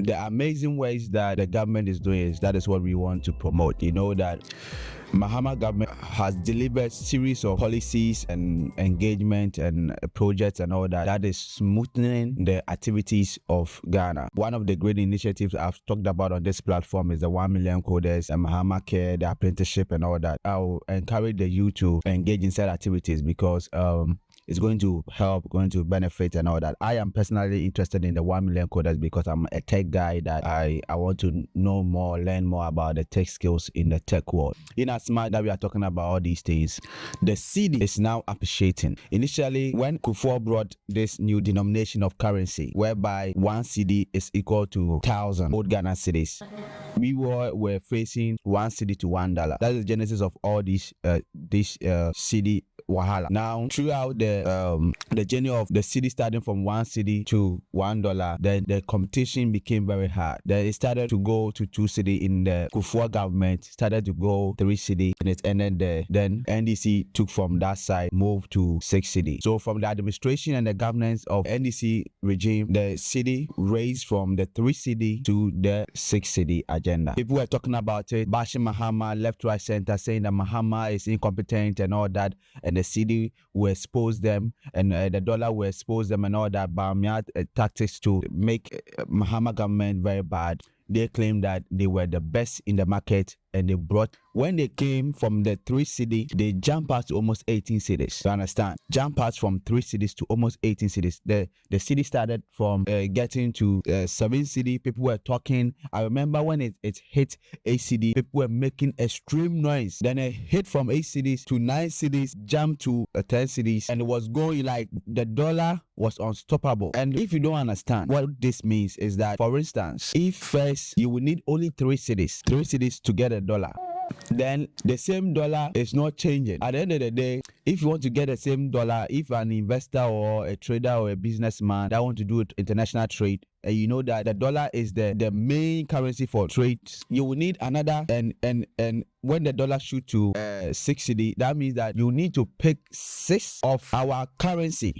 the amazing ways that the government is doing is that is what we want to promote. You know that Mahama government has delivered series of policies and engagement and projects and all that is smoothing the activities of Ghana. One of the great initiatives I've talked about on this platform is the 1 million coders and Mahama Care, the apprenticeship and all that. I'll encourage the youth to engage in said activities because it's going to help, going to benefit and all that. I am personally interested in the 1 million coders because I'm a tech guy that I want to know more, learn more about the tech skills in the tech world. In as much that we are talking about all these things, the cedi is now appreciating. Initially, when Kufuor brought this new denomination of currency, whereby 1 cedi is equal to 1,000 old Ghana cedis, we were facing 1 cedi to $1. That is the genesis of all these cedi wahala. Now, throughout the journey of the cedi starting from 1 cedi to $1, then the competition became very hard. Then it started to go to 2 cedi in the Kufuor government, started to go 3 cedi, and it ended there. Then NDC took from that side, moved to 6 cedi. So from the administration and the governance of NDC regime, the cedi raised from the 3 cedi to the 6 cedi agenda. People were talking about it, bashing Mahama left, right, center, saying that Mahama is incompetent and all that, and the cedi will expose them, and the dollar will expose them and all that. Bamia tactics to make Mahama government very bad. They claimed that they were the best in the market, and when they came from the 3 cedi, they jumped past to almost 18 cedis. You understand? Jump past from 3 cedis to almost 18 cedis. The cedi started from getting to 7 cedi. People were talking. I remember when it hit 8 cedi, people were making extreme noise. Then it hit from 8 cedis to 9 cedis, jumped to 10 cedis, and it was going like the dollar was unstoppable. And if you don't understand what this means, is that, for instance, if first you will need only 3 cedis to get a dollar, then the same dollar is not changing. At the end of the day, if you want to get the same dollar, if an investor or a trader or a businessman that want to do international trade, and you know that the dollar is the main currency for trade, you will need another, and when the dollar shoot to 6 cedi, that means that you need to pick 6 of our currency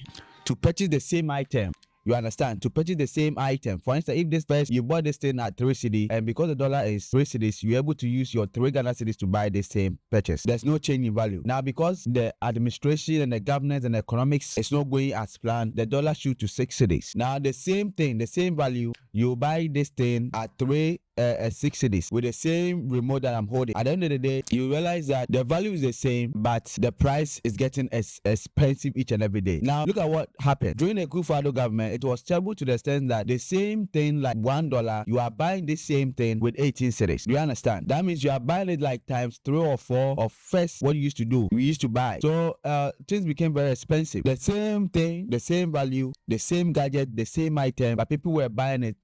to purchase the same item. You understand? To purchase the same item. For instance, if this first you bought this thing at 3 cedi, and because the dollar is 3 cedis, you're able to use your 3 Ghana cedis to buy the same purchase. There's no change in value. Now, because the administration and the governance and the economics is not going as planned, the dollar shoot to 6 cedis. Now, the same thing, the same value, you buy this thing at 6 cedis with the same remote that I'm holding. At the end of the day, you realize that the value is the same, but the price is getting expensive each and every day. Now, look at what happened. During the Kufuor government, it was terrible to the extent that the same thing, like $1, you are buying the same thing with 18 cedis. Do you understand? That means you are buying it like times 3 or 4 of first what you used to do. We used to buy. So things became very expensive. The same thing, the same value, the same gadget, the same item, but people were buying it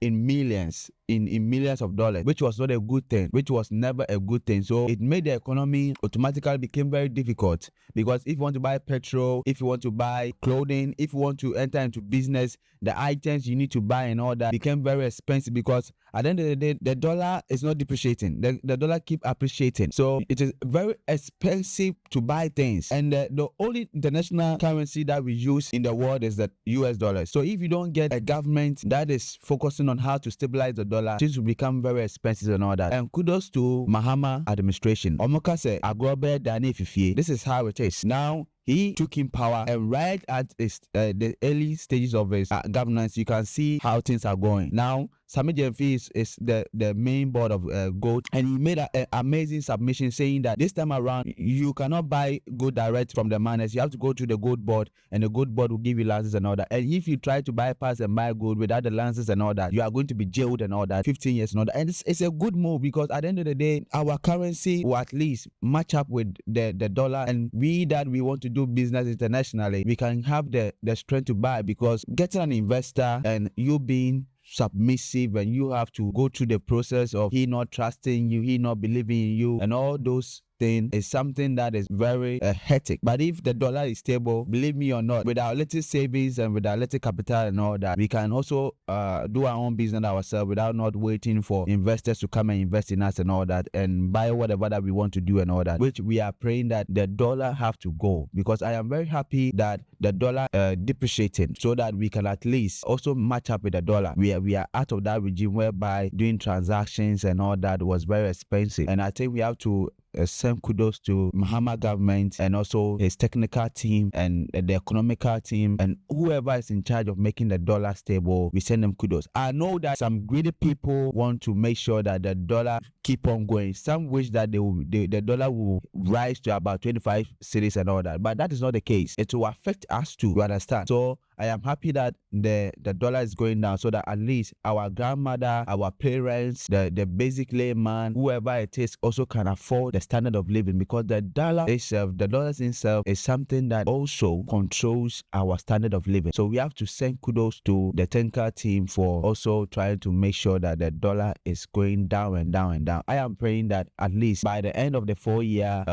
in millions, in millions of dollars, which was not a good thing, which was never a good thing. So it made the economy automatically became very difficult, because if you want to buy petrol, if you want to buy clothing, if you want to enter into business, the items you need to buy and all that became very expensive, because at the end of the day, the dollar is not depreciating. The dollar keep appreciating. So it is very expensive to buy things. And the only international currency that we use in the world is the US dollar. So if you don't get a government that is focusing on how to stabilize the dollar, things will become very expensive and all that. And kudos to Mahama administration. Omoka say, Agrobe Dani Fifie. This is how it is. Now, he took in power, and right at the early stages of his governance, you can see how things are going. Now, Sami Jemfi is the main board of gold, and he made an amazing submission saying that this time around, you cannot buy gold direct from the miners. You have to go to the gold board, and the gold board will give you licenses and all that. And if you try to bypass and buy gold without the licenses and all that, you are going to be jailed and all that, 15 years and all that. And it's a good move, because at the end of the day, our currency will at least match up with the dollar, and we want to do business internationally, we can have the strength to buy, because getting an investor and you being submissive, and you have to go through the process of he not trusting you, he not believing in you, and all those thing is something that is very hectic. But if the dollar is stable, believe me or not, with our little savings and with our little capital and all that, we can also do our own business ourselves without not waiting for investors to come and invest in us and all that and buy whatever that we want to do and all that, which we are praying that the dollar have to go, because I am very happy that the dollar depreciating so that we can at least also match up with the dollar. We are out of that regime whereby doing transactions and all that was very expensive, and I think we have to send kudos to Mahama government and also his technical team and the economical team and whoever is in charge of making the dollar stable. We send them kudos. I know that some greedy people want to make sure that the dollar keep on going. Some wish that the dollar will rise to about 25 cedis and all that, but that is not the case. It will affect us too, you understand? So I am happy that the dollar is going down so that at least our grandmother, our parents, the basic layman, whoever it is, also can afford the standard of living, because the dollar itself, the dollars itself is something that also controls our standard of living. So we have to send kudos to the Tenka team for also trying to make sure that the dollar is going down and down and down. I am praying that at least by the end of the 4 year,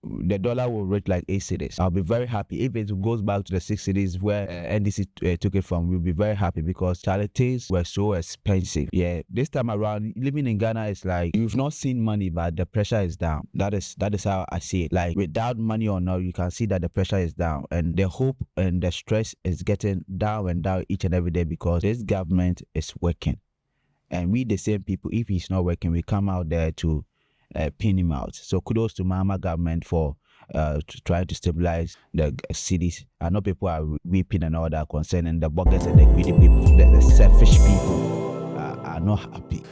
the dollar will reach like 8 cedis. I'll be very happy if it goes back to the 6 cedis where NDC took it from. We'll be very happy because charities were so expensive. Yeah, this time around, living in Ghana is like you've not seen money, but the pressure is down. That is how I see it. Like without money or not, you can see that the pressure is down, and the hope and the stress is getting down and down each and every day because this government is working, and we the same people. If he's not working, we come out there to pin him out. So kudos to Mahama government for trying to stabilize the cities. I know people are weeping and all that concerning the buggers and the greedy people, the selfish people are not happy.